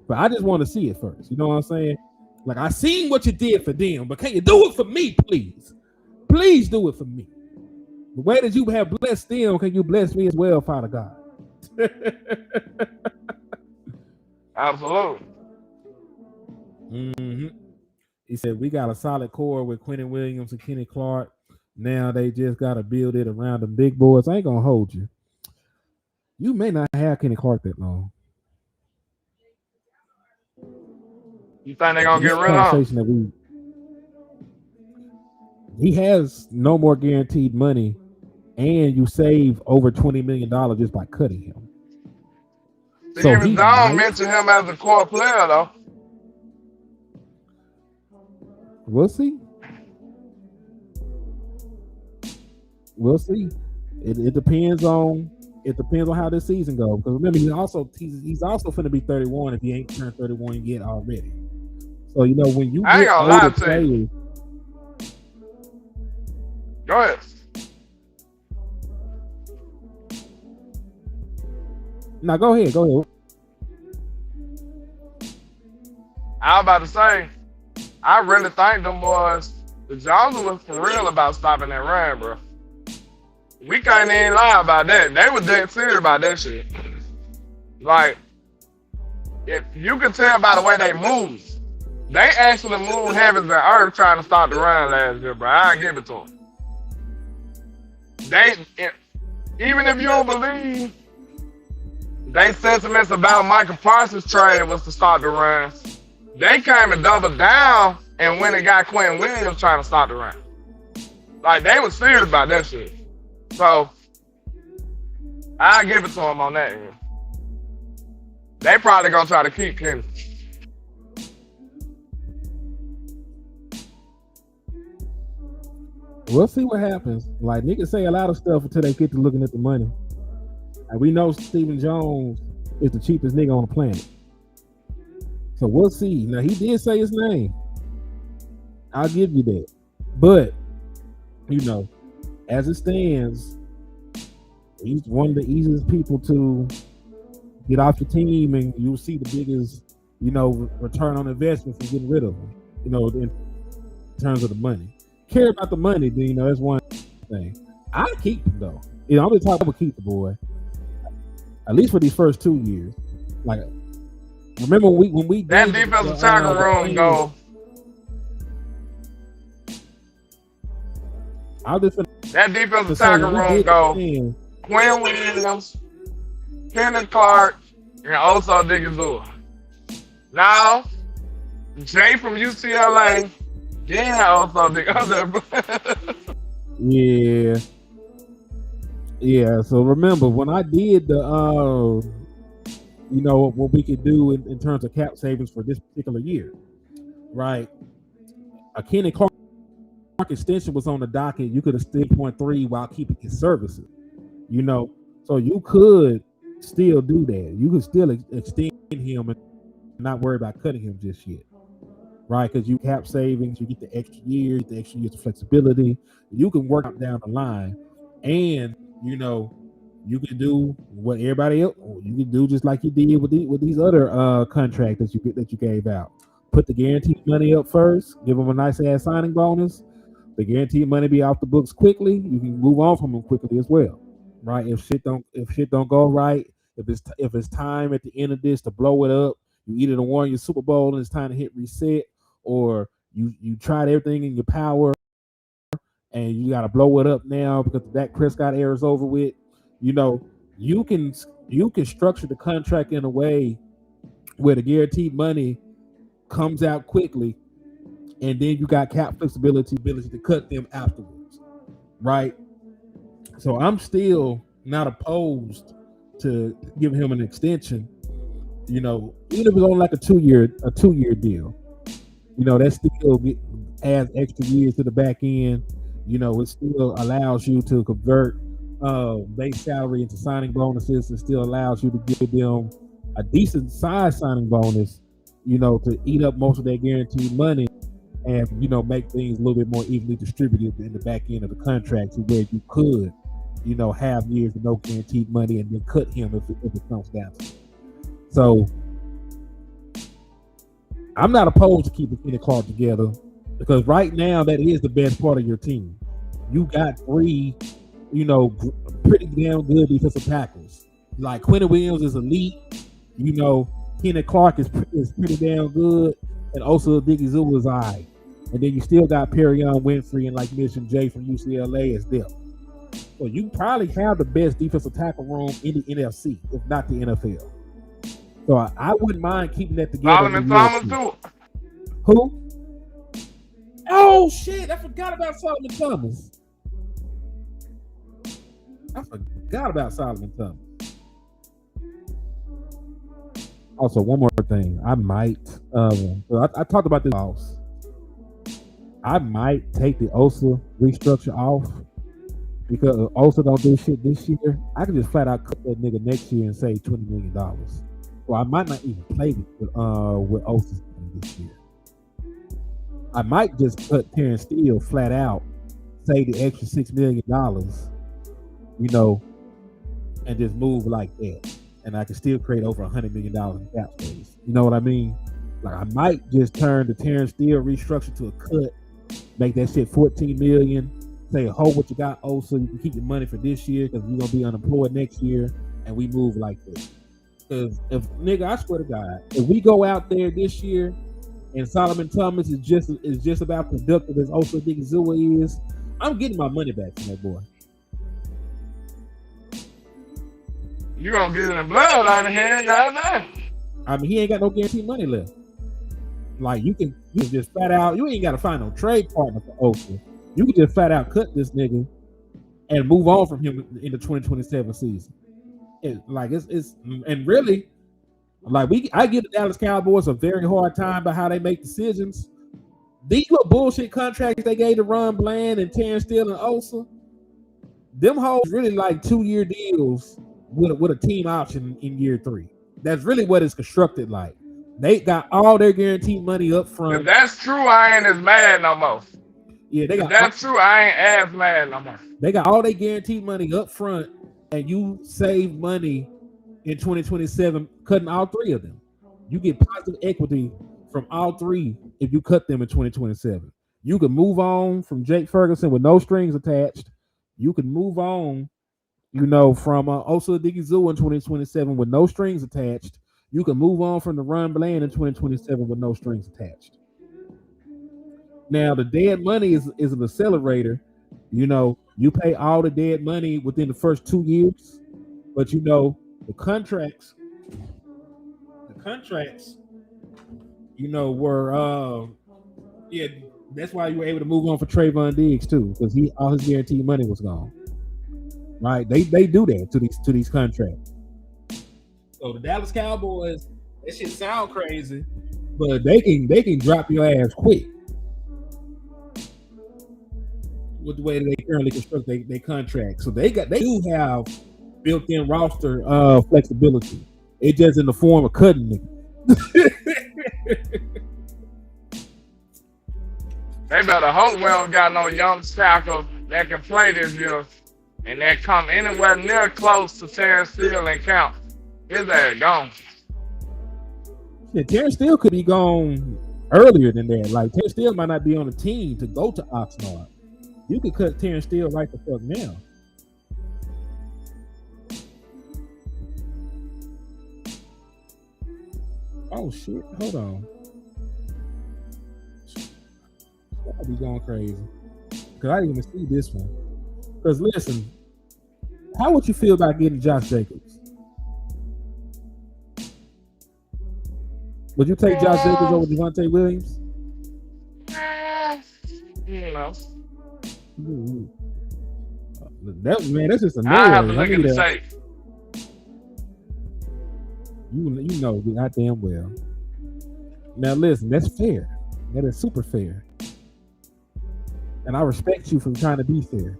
But I just want to see it first. You know what I'm saying? Like I seen what you did for them, but can you do it for me, please? Please do it for me. The way that you have blessed them, can you bless me as well, Father God? Absolutely. Mm-hmm. He said we got a solid core with Quentin Williams and Kenny Clark. Now they just got to build it around the big boys. I ain't gonna hold you. You may not have Kenny Clark that long. You think they're gonna This get rid of him? conversation that he has no more guaranteed money, and you save over $20 million just by cutting him. So Even Don mentioned him as a core player, though. We'll see. We'll see. It depends on how this season goes. Because remember, he's also going to be 31 if he ain't turned 31 yet already. So you know when you I ain't get gonna lie older to players. you. Go ahead. Now go ahead. I was about to say, I really think them boys, the Jones was for real about stopping that run, bro. We can't even lie about that. They were dead serious about that shit. Like, if you can tell by the way they move, they actually moved heavens and earth trying to stop the run last year, bro. I give it to them. Even if you don't believe they sentiments about Michael Parsons' trade was to start the run, they came and doubled down and when it got Quentin Williams trying to stop the run. Like, they were serious about that shit. So, I'll give it to them on that end. They probably gonna try to keep Kenny. We'll see what happens. Like niggas say a lot of stuff until they get to looking at the money. And we know Stephen Jones is the cheapest nigga on the planet. So we'll see. Now he did say his name. I'll give you that. But you know, as it stands, he's one of the easiest people to get off your team, and you'll see the biggest, you know, return on investment from getting rid of him. You know, in terms of the money. Care about the money, then you know that's one thing. I keep him though. You know, I'm gonna talk about keep the boy. At least for these first 2 years. Like, remember when we that defensive tackle room go. That defensive tackle room go. Quinn Williams, Kenneth Clark, and also Digazua. Now, Jay from UCLA, yeah, also the other. Yeah. Yeah. So remember when I did the what we could do in terms of cap savings for this particular year, right? A Kenny Clark extension was on the docket. You could have still 0.3 while keeping his services. So you could still do that. You could still extend him and not worry about cutting him just yet, right? Because you cap savings, you get the extra years of flexibility. You can work up down the line, and you can do what everybody else. You can do just like you did with these other contracts that you gave out. Put the guaranteed money up first. Give them a nice ass signing bonus. The guaranteed money be off the books quickly. You can move on from them quickly as well, right? If shit don't go right, if it's time at the end of this to blow it up, you either done won your Super Bowl and it's time to hit reset, or you tried everything in your power and you got to blow it up now because the Dak Prescott era is over with. You can structure the contract in a way where the guaranteed money comes out quickly, and then you got cap flexibility, ability to cut them afterwards, right? So I'm still not opposed to giving him an extension. Even if it's on like a two year deal, that still adds extra years to the back end. It still allows you to convert base salary into signing bonuses. It still allows you to give them a decent size signing bonus, to eat up most of their guaranteed money and, make things a little bit more evenly distributed in the back end of the contract to where you could, have years with no guaranteed money and then cut him if it comes down to it. So I'm not opposed to keeping Kenny Clark together because right now that is the best part of your team. You got three, pretty damn good defensive tackles. Like Quentin Williams is elite. Kenny Clark is pretty damn good, and also Odighizuwa is all right. And then you still got Perion Winfrey and like mentioned Jay from UCLA as depth. So you probably have the best defensive tackle room in the NFC, if not the NFL. So I wouldn't mind keeping that together. Solomon Thomas too. Who? Oh shit! I forgot about Solomon Thomas. Also, one more thing. I might. I talked about this. I might take the OSA restructure off because OSA don't do shit this year. I can just flat out cut that nigga next year and save $20 million. So I might not even play with OSA this year. I might just cut Terrence Steele flat out, save the extra $6 million, and just move like that. And I can still create over $100 million in cap space. You know what I mean? Like I might just turn the Terrence Steele restructure to a cut, make that shit $14 million. Say, hold what you got, so you can keep your money for this year because you're gonna be unemployed next year, and we move like this. Because if nigga, I swear to God, if we go out there this year and Solomon Thomas is just about productive as Osa Odighizuwa is, I'm getting my money back from that boy. You gonna get in blood on the hand, goddamn. I mean, he ain't got no guaranteed money left. Like you can just flat out, you ain't got to find no trade partner for Osa. You can just flat out cut this nigga and move on from him in the 2027 season. And really, like I give the Dallas Cowboys a very hard time by how they make decisions. These little bullshit contracts they gave to Ron Bland and Terrence Steele and Osa, them hoes really like 2-year deals with a team option in year 3. That's really what it's constructed like. They got all their guaranteed money up front. If that's true, I ain't as mad no more. Yeah, if that's true, I ain't as mad no more. They got all their guaranteed money up front, and you save money in 2027 cutting all 3 of them. You get positive equity from all 3 if you cut them in 2027. You can move on from Jake Ferguson with no strings attached. You can move on, from Osa Odighizuwa in 2027 with no strings attached. You can move on from the Ron Bland in 2027 with no strings attached. Now, the dead money is an accelerator. You pay all the dead money within the first 2 years, but the contracts, were That's why you were able to move on for Trayvon Diggs too, because all his guaranteed money was gone. Right? They do that to these contracts. So the Dallas Cowboys, that shit sound crazy, but they can drop your ass quick with the way that they currently construct their contract. So they do have built-in roster flexibility. It's just in the form of cutting it. They better hope we don't got no young tackle that can play this year and that come anywhere near close to Terrence Steele and count. His ass gone. Yeah, Terrence Steele could be gone earlier than that. Like, Terrence Steele might not be on the team to go to Oxnard. You could cut Terrence Steele right the fuck now. Oh shit! Hold on. I'll be going crazy because I didn't even see this one. Because listen, how would you feel about getting Josh Jacobs? Would you take Josh Jacobs over Javonte Williams? You know. That's just a no. I have to look at the tape. You know goddamn well. Now listen, that's fair. That is super fair. And I respect you for trying to be fair.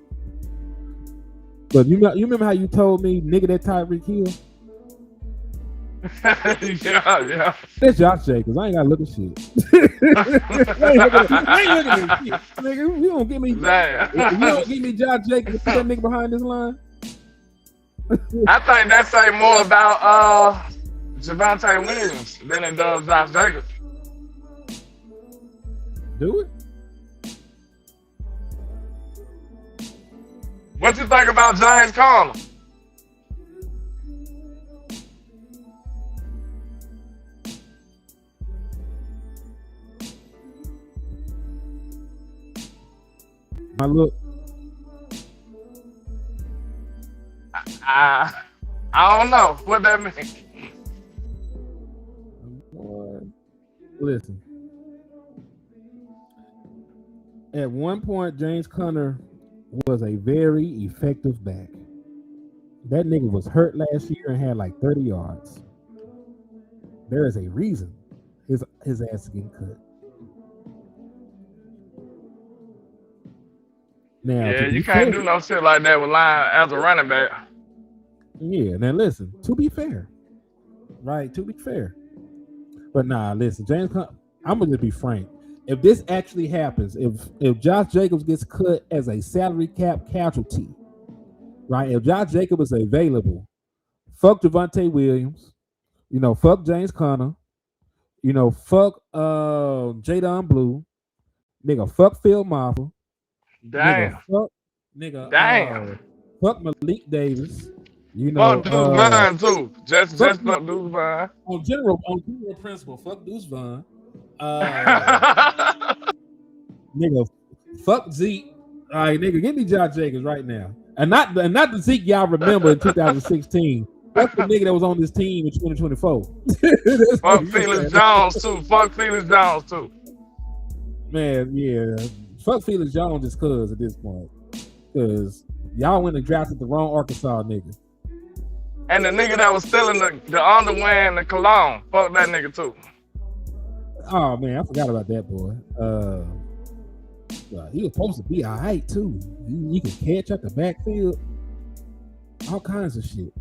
But you remember how you told me, nigga, that Tyreek Hill? Yeah. That's Josh Jacobs. I ain't gotta look at shit. I ain't looking at shit. Nigga, you don't give me. If you don't give me Josh Jacobs, put that nigga behind this line. I think that say more about Javonte Williams than it does Josh Jacobs. Do it. What you think about James Conner? My look. I don't know what that means. Listen. At one point, James Conner was a very effective back. That nigga was hurt last year and had like 30 yards. There is a reason his ass is getting cut. Now, yeah, you can't do no shit like that with line as a running back. Yeah, now listen, to be fair, right? To be fair. But nah, listen, James Conner, I'm gonna just be frank. If this actually happens, if Josh Jacobs gets cut as a salary cap casualty, right? If Josh Jacobs is available, fuck Javonte Williams, fuck James Conner, fuck Jadon Blue, nigga, fuck Phil Maffa, damn, fuck Malik Davis, fuck Deuce Vaughn too, just fuck Deuce Vaughn. On general principle, fuck Deuce Vaughn. Nigga, fuck Zeke. All right, nigga, give me Josh Jacobs right now, and not the Zeke y'all remember in 2016. Fuck the nigga that was on this team in 2024. Fuck Felix Jones too. Fuck Felix Jones too. Man, yeah, fuck Felix Jones just cause at this point, cause y'all went and drafted the wrong Arkansas nigga. And the nigga that was stealing the underwear and the cologne, fuck that nigga too. Oh man, I forgot about that boy. He was supposed to be all right too. He could catch at the backfield, all kinds of shit.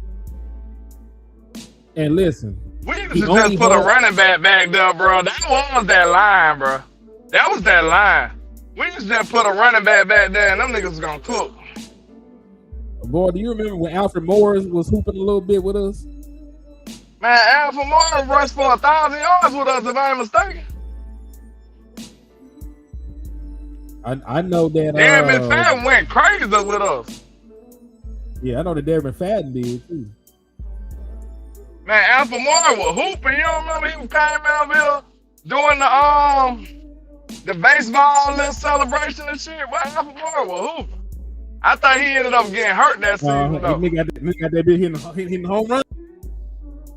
And listen, we used to just put a running back back there, bro. That was that line, bro. That was that line. We used to just put a running back back there, and them niggas was gonna cook. Boy, do you remember when Alfred Morris was hooping a little bit with us? Man, Alfred Morris rushed for 1,000 yards with us, if I ain't mistaken. I know that. Darren McFadden went crazy with us. Yeah, I know that Darren McFadden did too. Man, Alfred Morris was hooping. You don't remember he came out here doing the baseball little celebration and shit? Well, Alfred Morris was hooping. I thought he ended up getting hurt that season though. Nigga got that bitch hitting the home run.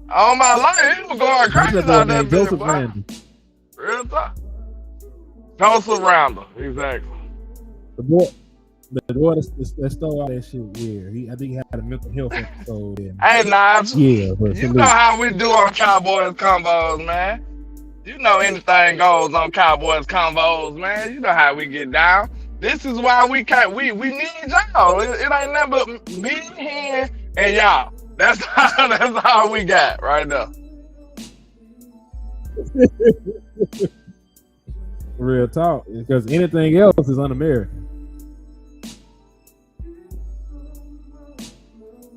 All my life, he was going crazy out there. Joseph Randy. Real talk. Don't surround her. Exactly. The boy that stole all that shit. Yeah, I think he had a mental health episode. Hey, Nigel. Yeah, but You know how we do on Cowboys Convos, man. You know anything goes on Cowboys Convos, man. You know how we get down. This is why we need y'all. It ain't nothing but me, him, and y'all. That's all we got right now. Real talk, because anything else is un-American.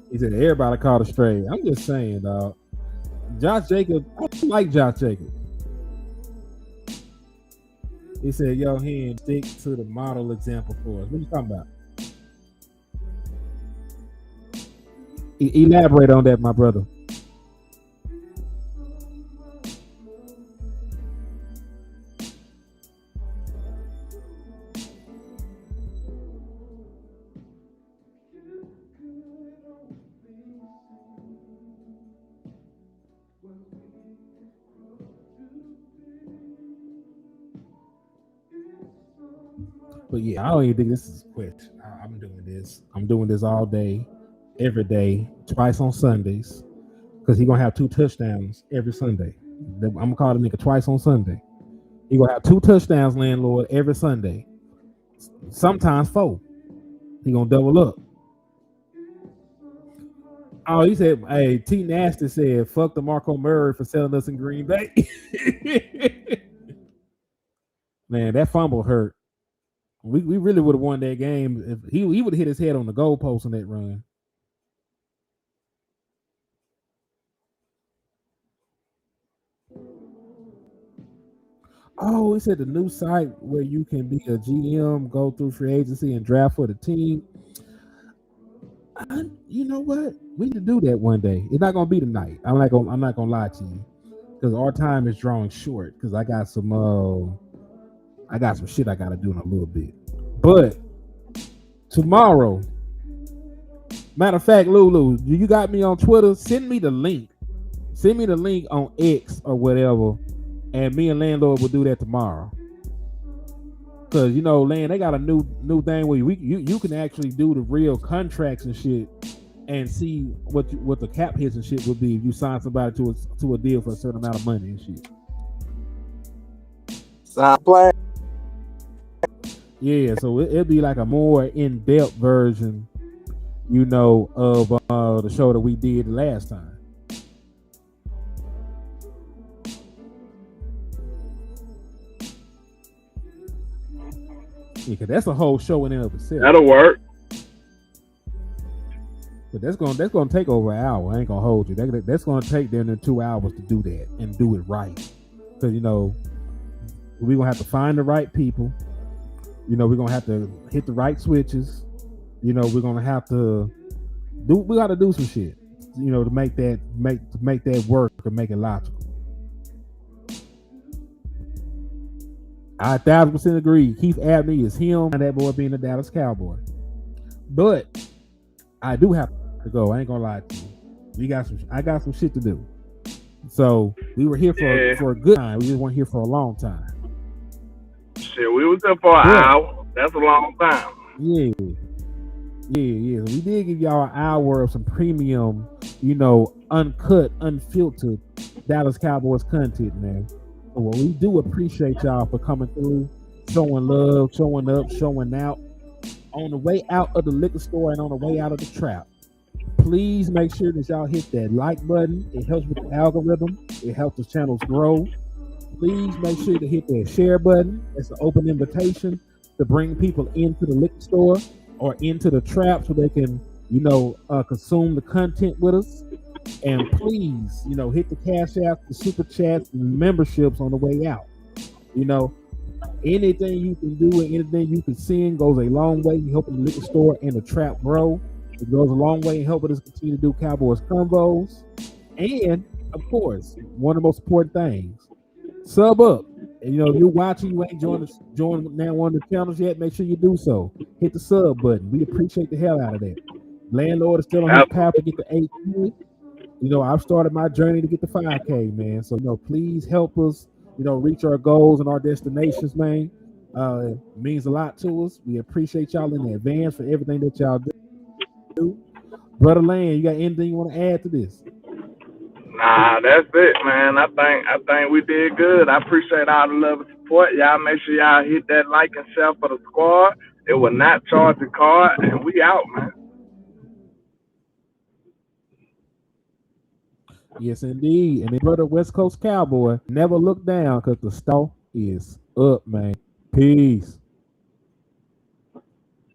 He said everybody caught a stray. I'm just saying, dog. Josh Jacobs, I like Josh Jacobs. He said, "Yo, he stick to the model example for us." What you talking about? Elaborate on that, my brother. But yeah, I don't even think this is a question. I'm doing this. I'm doing this all day, every day, twice on Sundays, because he's gonna have 2 touchdowns every Sunday. I'm gonna call the nigga twice on Sunday. He gonna have 2 touchdowns, landlord, every Sunday. Sometimes 4. He gonna double up. Oh, he said, "Hey, T Nasty said, fuck the Marco Murray for selling us in Green Bay." Man, that fumble hurt. We really would have won that game if he would have hit his head on the goalpost on that run. Oh, he said the new site where you can be a GM, go through free agency, and draft for the team. You know what? We need to do that one day. It's not gonna be tonight. I'm not gonna lie to you, because our time is drawing short. Because I got some shit I gotta do in a little bit. But tomorrow, matter of fact, Lulu, you got me on Twitter. Send me the link. Send me the link on X or whatever, and me and Landlord will do that tomorrow. Cause you know, Land, they got a new thing where you can actually do the real contracts and shit, and see what the cap hits and shit would be if you sign somebody to a deal for a certain amount of money and shit. Sign play. Yeah, so it'll be like a more in-depth version, you know, of the show that we did last time. Yeah, cause that's a whole show in and of itself. That'll work. But that's gonna take over an hour. I ain't gonna hold you. That's gonna take them in 2 hours to do that and do it right. Cause you know, we're gonna have to find the right people. You know, we're gonna have to hit the right switches. You know, we gotta do some shit, you know, to make that work and make it logical. I 1,000% agree. Keith Abney is him and that boy being a Dallas Cowboy. But I do have to go. I ain't gonna lie to you. I got some shit to do. So we were here for a good time. We just weren't here for a long time. Shit, we was there for an hour. That's a long time. Yeah. We did give y'all an hour of some premium, you know, uncut, unfiltered Dallas Cowboys content, man. So we do appreciate y'all for coming through, showing love, showing up, showing out. On the way out of the liquor store and on the way out of the trap, please make sure that y'all hit that like button. It helps with the algorithm. It helps the channels grow. Please make sure to hit that share button. It's an open invitation to bring people into the liquor store or into the trap so they can, you know, consume the content with us. And please, you know, hit the cash app, the super chats, and memberships on the way out. You know, anything you can do and anything you can send goes a long way in helping the liquor store and the trap grow. It goes a long way in helping us continue to do Cowboys Convos. And, of course, one of the most important things, sub up. And, you know, if you're watching, you ain't joined now one of the channels yet, make sure you do so. Hit the sub button. We appreciate the hell out of that. Landlord is still on his path to get to 8K. You know, I've started my journey to get to 5K, man. So, you know, please help us, you know, reach our goals and our destinations, man. It means a lot to us. We appreciate y'all in advance for everything that y'all do. Brother Land, you got anything you want to add to this? Nah, that's it, man. I think we did good. I appreciate all the love and support. Y'all make sure y'all hit that like and share for the squad. It will not charge the card, and we out, man. Yes, indeed. And then brother West Coast Cowboy, never look down because the store is up, man. Peace.